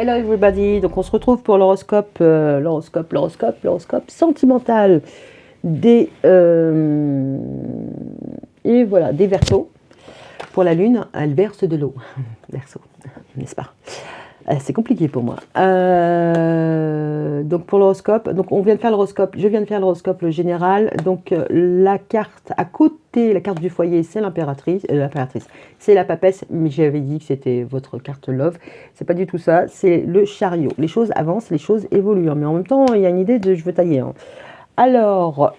Hello everybody, donc on se retrouve pour l'horoscope sentimental des et voilà des Verseaux. Pour la lune, elle verse de l'eau. Verseau, n'est-ce pas? C'est compliqué pour moi. Donc pour l'horoscope, donc on vient de faire l'horoscope, je viens de faire l'horoscope le général. Donc la carte à côté, la carte du foyer, c'est l'impératrice, c'est la papesse, mais j'avais dit que c'était votre carte love. C'est pas du tout ça, c'est le chariot. Les choses avancent, les choses évoluent, hein, mais en même temps, il y a une idée de je veux tailler. Hein. Alors,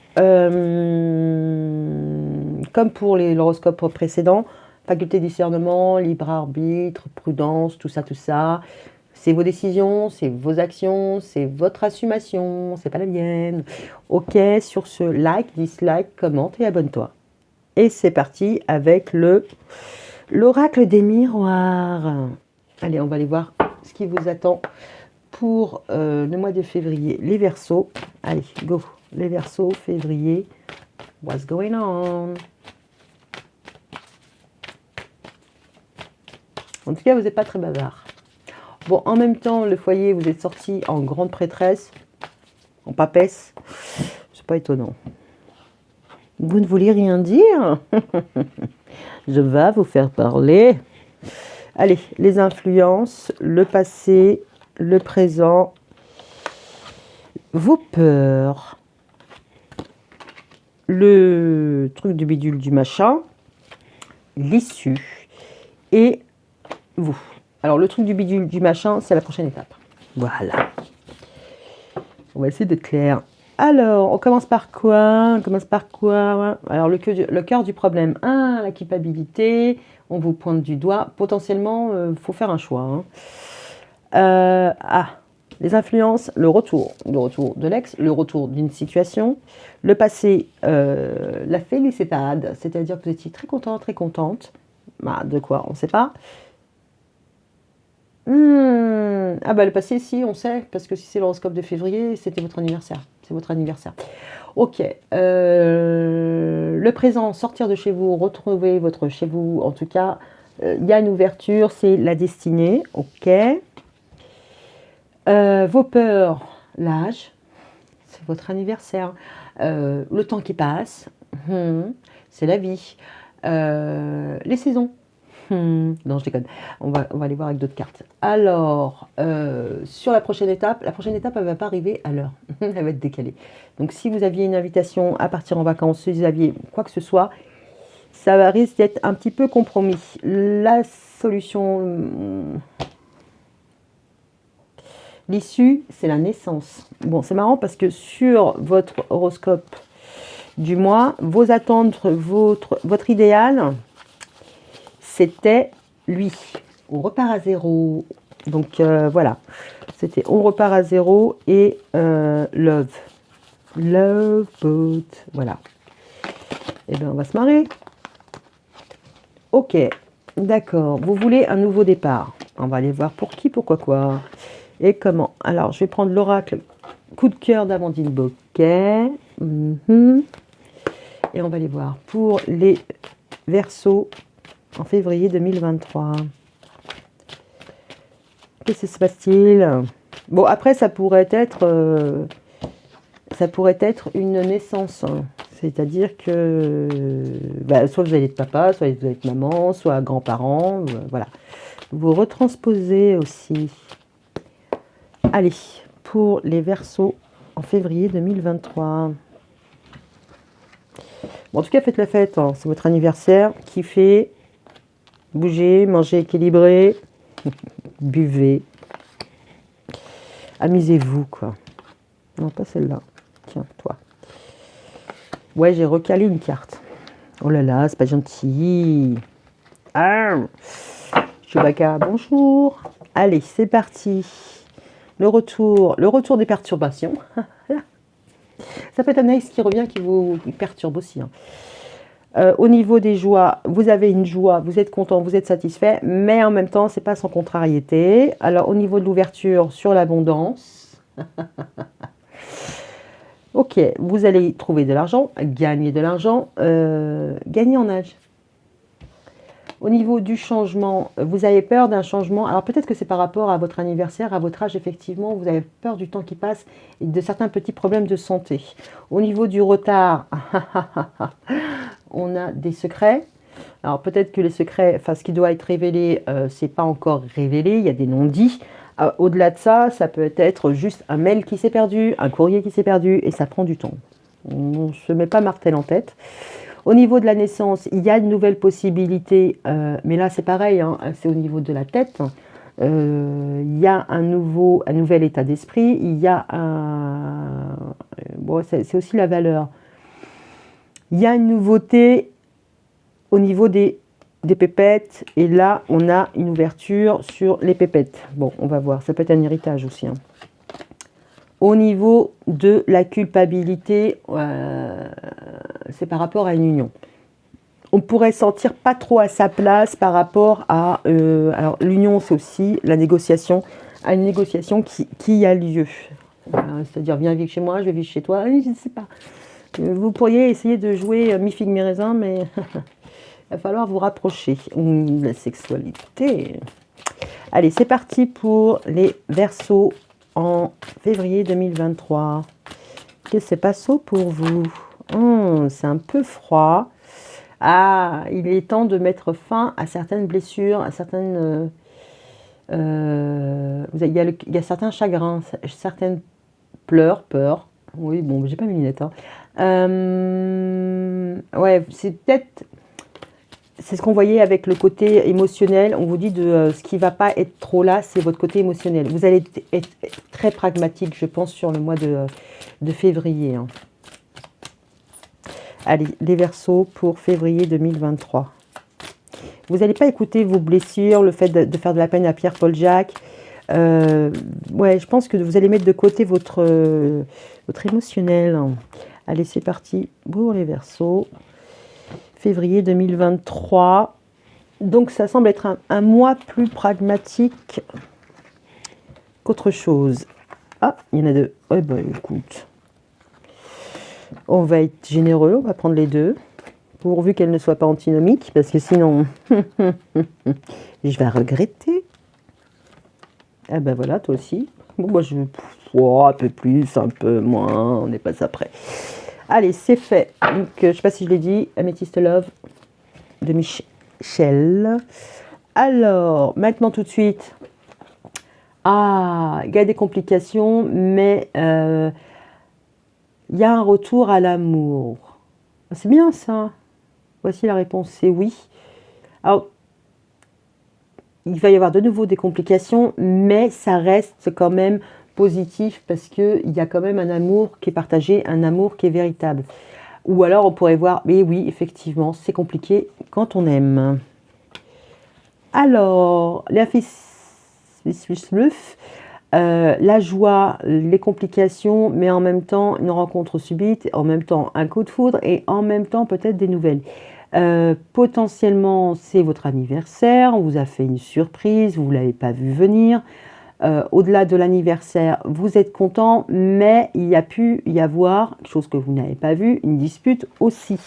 comme pour l'horoscope précédent, faculté de discernement, libre arbitre, prudence, tout ça, tout ça. C'est vos décisions, c'est vos actions, c'est votre assumation, c'est pas la mienne. Ok, sur ce, like, dislike, commente et abonne-toi. Et c'est parti avec l'oracle des miroirs. Allez, on va aller voir ce qui vous attend pour le mois de février. Les Verseaux, allez, go. Les Verseaux, février, what's going on? En tout cas, vous n'êtes pas très bavard. Bon, en même temps, le foyer, vous êtes sorti en grande prêtresse, en papesse. C'est pas étonnant. Vous ne voulez rien dire? Je vais vous faire parler. Allez, les influences, le passé, le présent, vos peurs, le truc du bidule du machin, l'issue et vous. Alors, le truc du bidule du machin, c'est la prochaine étape. Voilà. On va essayer d'être clair. Alors, on commence par quoi? On commence par quoi? Alors, le cœur du problème. La culpabilité. On vous pointe du doigt. Potentiellement, faut faire un choix. Hein. Les influences, le retour de l'ex, le retour d'une situation, le passé, la félicitade, c'est-à-dire que vous étiez très content, très contente. De quoi? On ne sait pas. Le passé, si, on sait, parce que si c'est l'horoscope de février, c'était votre anniversaire. C'est votre anniversaire. Ok. Le présent, sortir de chez vous, retrouver votre chez vous, en tout cas, il y a une ouverture, c'est la destinée. Ok. Vos peurs, l'âge, c'est votre anniversaire. Le temps qui passe, c'est la vie. Les saisons. Non, je déconne. On va aller voir avec d'autres cartes. Alors, sur la prochaine étape, elle ne va pas arriver à l'heure. Elle va être décalée. Donc, si vous aviez une invitation à partir en vacances, si vous aviez quoi que ce soit, ça va risque d'être un petit peu compromis. La solution, l'issue, c'est la naissance. Bon, c'est marrant parce que sur votre horoscope du mois, vos attentes, votre idéal, c'était lui. On repart à zéro. Donc voilà. C'était on repart à zéro et love. Love boat. Voilà. Et bien on va se marrer. Ok. D'accord. Vous voulez un nouveau départ. On va aller voir pour qui, pourquoi, quoi. Et comment. Alors je vais prendre l'oracle coup de cœur d'Amandine Boquet. Et on va aller voir pour les Verseaux en février 2023. Qu'est-ce qui se passe-t-il? Bon, après, ça pourrait être une naissance. Hein. C'est-à-dire que soit vous allez être papa, soit vous allez être maman, soit grands-parents. Voilà. Vous retransposez aussi. Allez, pour les Verseaux en février 2023. Bon, en tout cas, faites la fête. Hein. C'est votre anniversaire. Kiffez. Bougez, mangez équilibré, buvez, amusez-vous, quoi. Non, pas celle-là. Tiens, toi. Ouais, j'ai recalé une carte. Oh là là, c'est pas gentil. Chewbacca, bonjour. Allez, c'est parti. Le retour des perturbations. Ça peut être un axe qui revient, qui vous perturbe aussi. Hein. Au niveau des joies, vous avez une joie, vous êtes content, vous êtes satisfait, mais en même temps, c'est pas sans contrariété. Alors, au niveau de l'ouverture sur l'abondance, ok, vous allez trouver de l'argent, gagner de l'argent, gagner en âge. Au niveau du changement, vous avez peur d'un changement. Alors peut-être que c'est par rapport à votre anniversaire, à votre âge, effectivement, vous avez peur du temps qui passe et de certains petits problèmes de santé. Au niveau du retard, on a des secrets. Alors peut-être que les secrets, enfin ce qui doit être révélé, c'est pas encore révélé, il y a des non-dits. Au-delà de ça, ça peut être juste un mail qui s'est perdu, un courrier qui s'est perdu, et ça prend du temps. On ne se met pas martel en tête. Au niveau de la naissance, il y a une nouvelle possibilité, mais là c'est pareil, hein, c'est au niveau de la tête. Il y a un nouvel état d'esprit, il y a un... Bon, c'est aussi la valeur. Il y a une nouveauté au niveau des pépettes, et là on a une ouverture sur les pépettes. Bon, on va voir, ça peut être un héritage aussi. Hein. Au niveau de la culpabilité, c'est par rapport à une union. On pourrait sentir pas trop à sa place par rapport à... alors l'union, c'est aussi la négociation, à une négociation qui a lieu. C'est-à-dire, viens vivre chez moi, je vais vivre chez toi, je ne sais pas. Vous pourriez essayer de jouer mi-figue mi-raisin, mais il va falloir vous rapprocher. La sexualité. Allez, c'est parti pour les Verseaux en février 2023. Qu'est-ce qui se passe pour vous? C'est un peu froid. Ah, il est temps de mettre fin à certaines blessures, à certaines... il y a certains chagrins, certaines peurs. Oui, bon, j'ai pas mes lunettes. Hein. Ouais, c'est peut-être... C'est ce qu'on voyait avec le côté émotionnel. On vous dit de ce qui ne va pas être trop là, c'est votre côté émotionnel. Vous allez être très pragmatique, je pense, sur le mois de février. Hein. Allez, les Verseaux pour février 2023. Vous n'allez pas écouter vos blessures, le fait de faire de la peine à Pierre-Paul Jacques. Ouais, je pense que vous allez mettre de côté votre émotionnel. Allez, c'est parti pour les Verseaux. Février 2023. Donc, ça semble être un mois plus pragmatique qu'autre chose. Ah, il y en a deux. Eh ben, écoute. On va être généreux, on va prendre les deux. Pourvu qu'elles ne soient pas antinomiques, parce que sinon, je vais regretter. Ah ben voilà, toi aussi. Bon, moi, je vais un peu plus, un peu moins, on n'est pas après. Allez, c'est fait. Donc, je ne sais pas si je l'ai dit, Amethyst Love de Michel. Alors, maintenant tout de suite. Ah, il y a des complications, mais il y a un retour à l'amour. C'est bien ça. Voici la réponse, c'est oui. Alors, il va y avoir de nouveau des complications, mais ça reste quand même positif parce qu'il y a quand même un amour qui est partagé, un amour qui est véritable. Ou alors on pourrait voir, mais oui, effectivement, c'est compliqué quand on aime. Alors, la joie, les complications, mais en même temps une rencontre subite, en même temps un coup de foudre et en même temps peut-être des nouvelles. Potentiellement, c'est votre anniversaire, on vous a fait une surprise, vous ne l'avez pas vu venir. Au-delà de l'anniversaire, vous êtes content, mais il y a pu y avoir, chose que vous n'avez pas vue, une dispute aussi.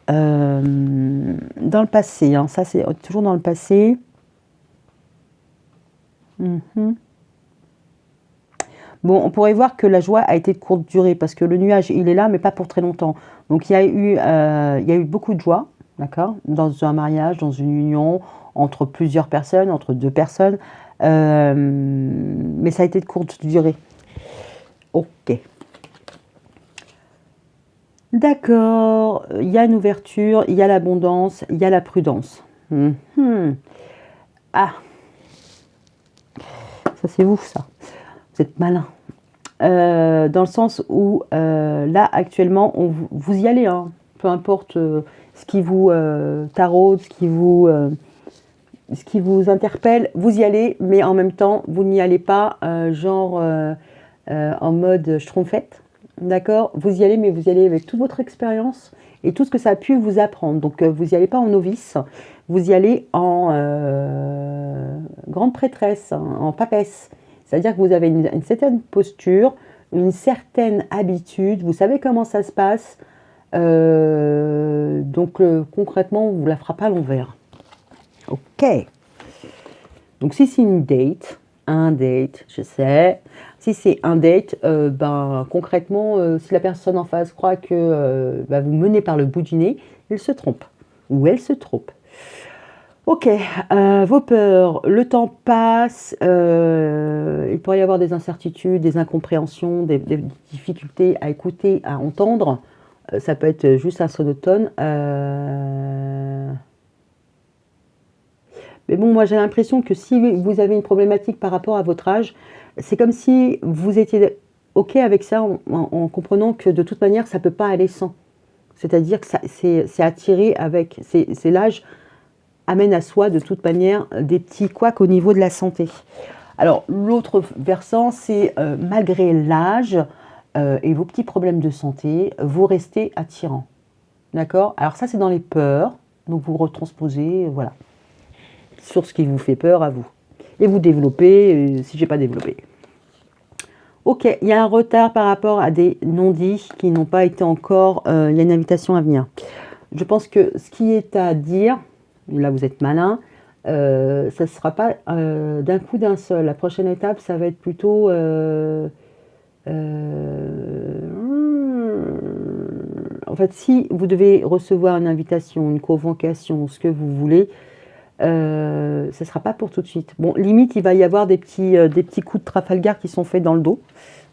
Dans le passé, hein, ça c'est toujours dans le passé. Bon, on pourrait voir que la joie a été de courte durée parce que le nuage, il est là, mais pas pour très longtemps. Donc, il y a eu beaucoup de joie, d'accord, dans un mariage, dans une union, entre plusieurs personnes, entre deux personnes. Mais ça a été de courte durée. Ok. D'accord, il y a une ouverture, il y a l'abondance, il y a la prudence. Ah, ça c'est vous, ça. Vous êtes malin. Dans le sens où, là, actuellement, vous y allez, hein, peu importe ce qui vous taraude, ce qui vous interpelle, vous y allez, mais en même temps, vous n'y allez pas en mode schtroumpfette, d'accord? Vous y allez, mais vous y allez avec toute votre expérience et tout ce que ça a pu vous apprendre. Donc, vous n'y allez pas en novice, vous y allez en grande prêtresse, en papesse. C'est-à-dire que vous avez une certaine posture, une certaine habitude, vous savez comment ça se passe, donc concrètement, on ne vous la fera pas à l'envers. Ok. Donc si c'est une date, un date, je sais. Si c'est un date, ben, concrètement, si la personne en face croit que vous menez par le bout du nez, il se trompe. Ou elle se trompe. Ok, vos peurs, le temps passe, il pourrait y avoir des incertitudes, des incompréhensions, des difficultés à écouter, à entendre. Ça peut être juste un sonotone. Mais bon, moi j'ai l'impression que si vous avez une problématique par rapport à votre âge, c'est comme si vous étiez ok avec ça en comprenant que de toute manière ça ne peut pas aller sans. C'est-à-dire que c'est attiré avec, c'est l'âge amène à soi de toute manière des petits couacs au niveau de la santé. Alors l'autre versant, c'est malgré l'âge et vos petits problèmes de santé, vous restez attirant. D'accord? Alors ça c'est dans les peurs, donc vous retransposez, voilà, sur ce qui vous fait peur à vous. Et vous développez, si j'ai pas développé. Ok, il y a un retard par rapport à des non-dits qui n'ont pas été encore, il y a une invitation à venir. Je pense que ce qui est à dire, là vous êtes malin, ça ne sera pas d'un coup d'un seul. La prochaine étape, ça va être plutôt... en fait, si vous devez recevoir une invitation, une convocation, ce que vous voulez, ce ne sera pas pour tout de suite. Bon, limite, il va y avoir des petits coups de Trafalgar qui sont faits dans le dos,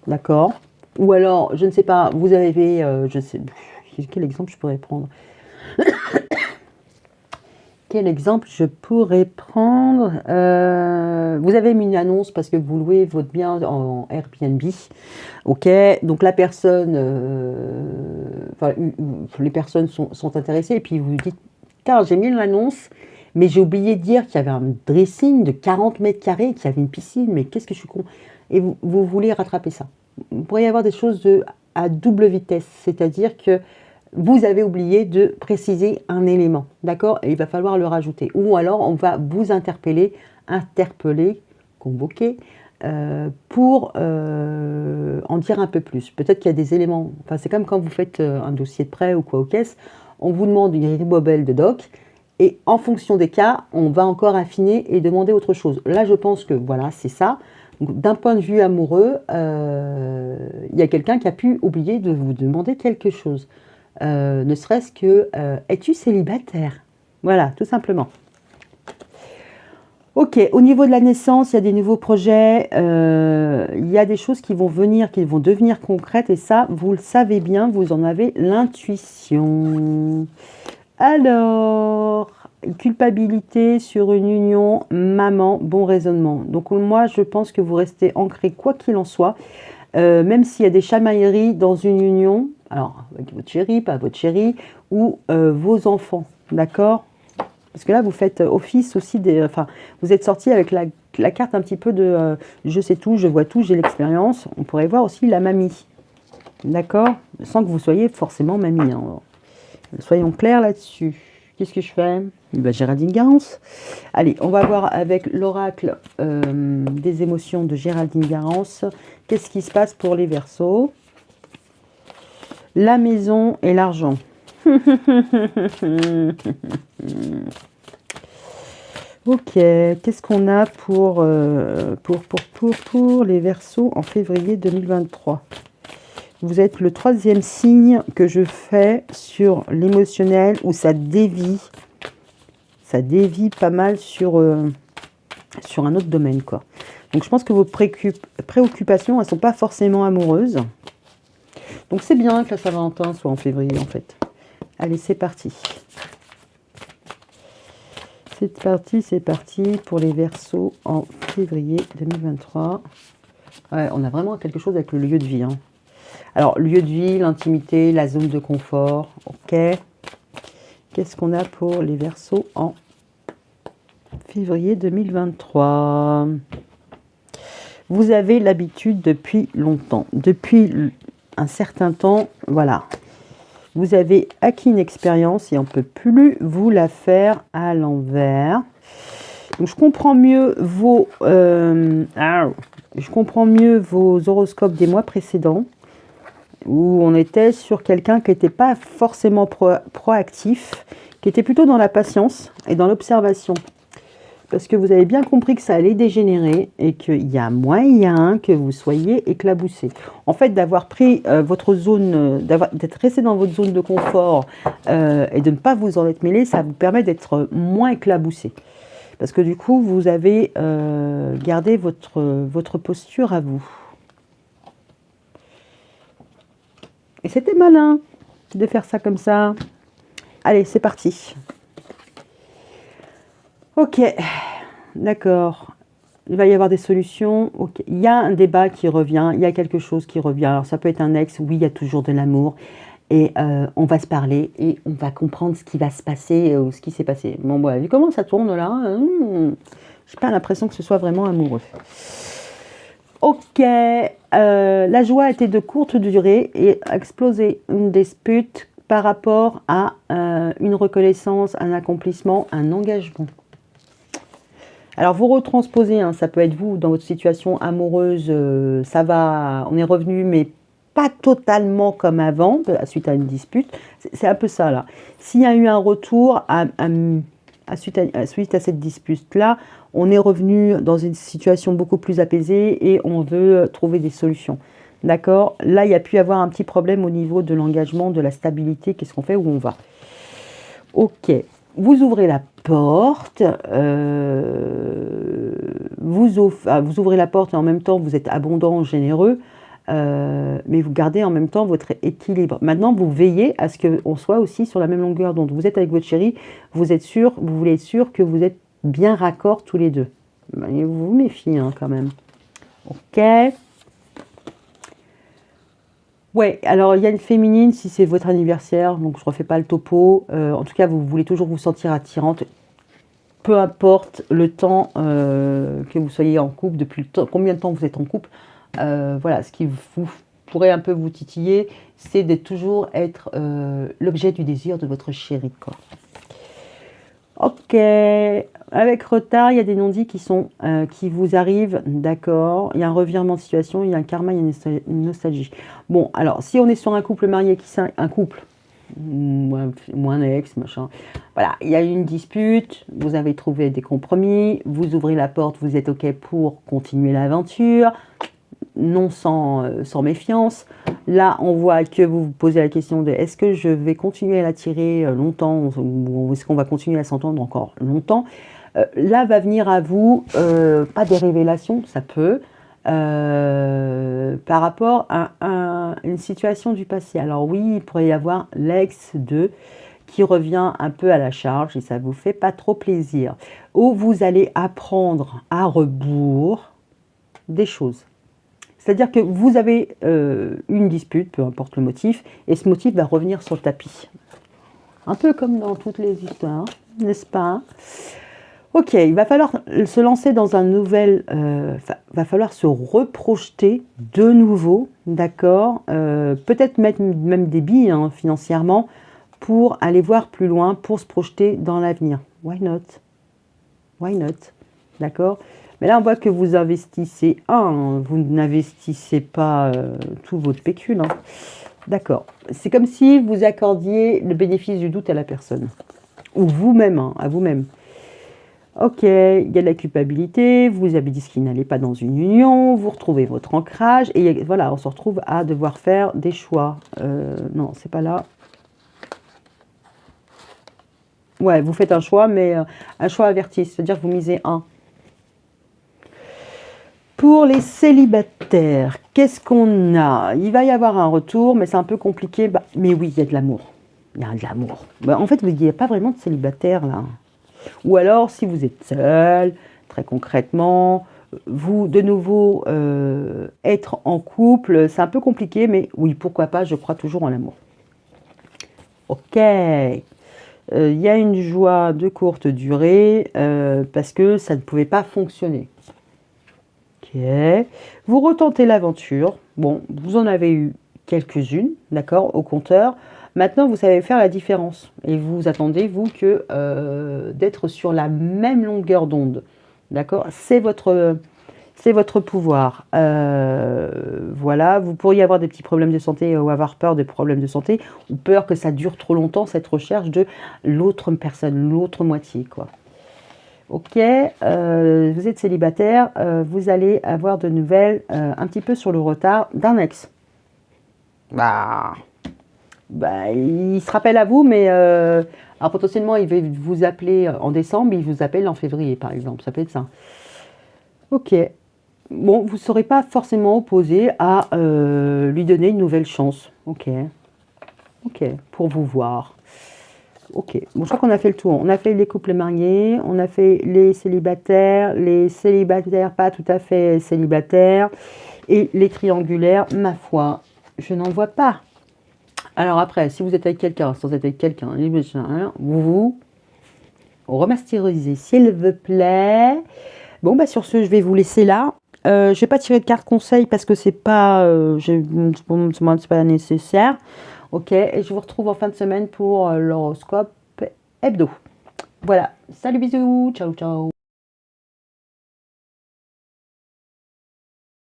d'accord? Ou alors, je ne sais pas, vous avez, je sais, quel exemple je pourrais prendre? Quel exemple je pourrais prendre? Vous avez mis une annonce parce que vous louez votre bien en Airbnb. Ok, donc la personne, les personnes sont intéressées et puis vous dites, putain, j'ai mis l'annonce, mais j'ai oublié de dire qu'il y avait un dressing de 40 mètres carrés, qu'il y avait une piscine, mais qu'est-ce que je suis con. Et vous voulez rattraper ça. Il pourrait y avoir des choses à double vitesse, c'est-à-dire que vous avez oublié de préciser un élément, d'accord? Et il va falloir le rajouter. Ou alors, on va vous interpeller, convoquer, pour en dire un peu plus. Peut-être qu'il y a des éléments, enfin c'est comme quand vous faites un dossier de prêt ou quoi aux caisses, on vous demande une ribobelle de doc, et en fonction des cas, on va encore affiner et demander autre chose. Là, je pense que voilà, c'est ça. D'un point de vue amoureux, il y a quelqu'un qui a pu oublier de vous demander quelque chose. Ne serait-ce que es-tu célibataire? Voilà, tout simplement. Ok, au niveau de la naissance, il y a des nouveaux projets, il y a des choses qui vont venir, qui vont devenir concrètes, et ça, vous le savez bien, vous en avez l'intuition. Alors, culpabilité sur une union, maman, bon raisonnement. Donc moi, je pense que vous restez ancré quoi qu'il en soit, même s'il y a des chamailleries dans une union, alors avec votre chéri, pas votre chéri, ou vos enfants, d'accord? Parce que là, vous faites office aussi enfin, vous êtes sorti avec la carte un petit peu de je sais tout, je vois tout, j'ai l'expérience. On pourrait voir aussi la mamie, d'accord? Sans que vous soyez forcément mamie, hein. Soyons clairs là-dessus. Qu'est-ce que je fais? Géraldine Garance. Allez, on va voir avec l'oracle des émotions de Géraldine Garance. Qu'est-ce qui se passe pour les Verseaux? La maison et l'argent. Ok, qu'est-ce qu'on a pour les Verseaux en février 2023? Vous êtes le 3e signe que je fais sur l'émotionnel où ça dévie. Ça dévie pas mal sur un autre domaine, quoi. Donc je pense que vos préoccupations, elles ne sont pas forcément amoureuses. Donc c'est bien que la Saint-Valentin soit en février, en fait. Allez, c'est parti. C'est parti pour les Verseaux en février 2023. Ouais, on a vraiment quelque chose avec le lieu de vie, hein. Alors, lieu de vie, l'intimité, la zone de confort, ok. Qu'est-ce qu'on a pour les Verseaux en février 2023? Vous avez l'habitude depuis longtemps, depuis un certain temps, voilà. Vous avez acquis une expérience et on ne peut plus vous la faire à l'envers. Donc, je comprends mieux vos horoscopes des mois précédents, où on était sur quelqu'un qui n'était pas forcément proactif, qui était plutôt dans la patience et dans l'observation. parce que vous avez bien compris que ça allait dégénérer et qu'il y a moyen que vous soyez éclaboussé. En fait, d'avoir pris votre zone, d'être resté dans votre zone de confort et de ne pas vous en être mêlé, ça vous permet d'être moins éclaboussé. Parce que du coup, vous avez gardé votre posture à vous. Et c'était malin de faire ça comme ça. Allez, c'est parti. Ok, d'accord. Il va y avoir des solutions. Okay. Il y a un débat qui revient, il y a quelque chose qui revient. Alors ça peut être un ex, oui, il y a toujours de l'amour. Et on va se parler et on va comprendre ce qui va se passer ou ce qui s'est passé. Bon, bah, vu comment ça tourne là, j'ai pas l'impression que ce soit vraiment amoureux. Ok, la joie était de courte durée et a explosé une dispute par rapport à une reconnaissance, un accomplissement, un engagement. Alors vous retransposez, hein, ça peut être vous dans votre situation amoureuse, ça va, on est revenu mais pas totalement comme avant, suite à une dispute, c'est un peu ça là. S'il y a eu un retour suite à cette dispute-là, on est revenu dans une situation beaucoup plus apaisée et on veut trouver des solutions. D'accord? Là, il y a pu y avoir un petit problème au niveau de l'engagement, de la stabilité, qu'est-ce qu'on fait, où on va. Ok, vous ouvrez la porte, vous ouvrez la porte et en même temps vous êtes abondant, généreux, mais vous gardez en même temps votre équilibre. Maintenant, vous veillez à ce qu'on soit aussi sur la même longueur d'onde. Vous êtes avec votre chéri, vous voulez être sûr que vous êtes bien raccord tous les deux. Mais vous vous méfiez hein, quand même. Ok. Ouais, alors il y a une féminine si c'est votre anniversaire, donc je ne refais pas le topo. En tout cas, vous voulez toujours vous sentir attirante. Peu importe le temps que vous soyez en couple, depuis combien de temps vous êtes en couple. Voilà, ce qui vous pourrait un peu vous titiller, c'est de toujours être l'objet du désir de votre chéri, quoi. Ok, avec retard, il y a des non-dits qui vous arrivent, d'accord. Il y a un revirement de situation, il y a un karma, il y a une nostalgie. Bon, alors, si on est sur un couple marié, un couple, ou un ex, machin, voilà, il y a eu une dispute, vous avez trouvé des compromis, vous ouvrez la porte, vous êtes ok pour continuer l'aventure, non sans méfiance. Là, on voit que vous vous posez la question de est-ce que je vais continuer à l'attirer longtemps ou est-ce qu'on va continuer à s'entendre encore longtemps. Là, va venir à vous, pas des révélations, ça peut, par rapport à une situation du passé. Alors oui, il pourrait y avoir l'ex de qui revient un peu à la charge et ça vous fait pas trop plaisir. Ou vous allez apprendre à rebours des choses. C'est-à-dire que vous avez une dispute, peu importe le motif, et ce motif va revenir sur le tapis. Un peu comme dans toutes les histoires, n'est-ce pas? Ok, il va falloir se lancer dans un nouvel... va falloir se reprojeter de nouveau, d'accord? Peut-être mettre même des billes hein, financièrement pour aller voir plus loin, pour se projeter dans l'avenir. Why not? Why not? D'accord? Mais là, on voit que vous investissez vous n'investissez pas tout votre pécule. Hein. D'accord. C'est comme si vous accordiez le bénéfice du doute à la personne. Ou vous-même, hein, à vous-même. Ok, il y a de la culpabilité, vous avez dit ce qui n'allait pas dans une union, vous retrouvez votre ancrage, et voilà, on se retrouve à devoir faire des choix. Non, c'est pas là. Ouais, vous faites un choix, mais un choix averti, c'est-à-dire que vous misez un. Pour les célibataires, qu'est-ce qu'on a? Il va y avoir un retour, mais c'est un peu compliqué. Mais oui, il y a de l'amour. Il y a de l'amour. En fait, il n'y a pas vraiment de célibataire là. Ou alors, si vous êtes seul, très concrètement, vous, de nouveau, être en couple, c'est un peu compliqué, mais oui, pourquoi pas, je crois toujours en l'amour. Ok. Il y a une joie de courte durée, parce que ça ne pouvait pas fonctionner. Ok. Vous retentez l'aventure. Bon, vous en avez eu quelques-unes, d'accord, au compteur. Maintenant, vous savez faire la différence. Et vous attendez, vous, que d'être sur la même longueur d'onde. D'accord? C'est votre pouvoir. Voilà, vous pourriez avoir des petits problèmes de santé ou avoir peur des problèmes de santé ou peur que ça dure trop longtemps, cette recherche de l'autre personne, l'autre moitié, quoi. Ok, vous êtes célibataire, vous allez avoir de nouvelles un petit peu sur le retard d'un ex. Il se rappelle à vous, mais alors potentiellement il va vous appeler en décembre, il vous appelle en février par exemple, ça peut être ça. Ok, bon, vous ne serez pas forcément opposé à lui donner une nouvelle chance. Ok, ok, pour vous voir. Ok, bon, je crois qu'on a fait le tour. On a fait les couples mariés, on a fait les célibataires pas tout à fait célibataires, et les triangulaires, ma foi, je n'en vois pas. Alors après, si vous êtes avec quelqu'un, sans être avec quelqu'un, vous remasterisez, s'il vous plaît. Bon, bah sur ce, je vais vous laisser là. Je ne vais pas tirer de carte conseil parce que c'est pas, c'est pas nécessaire. Ok, et je vous retrouve en fin de semaine pour l'horoscope hebdo. Voilà, salut, bisous, ciao, ciao.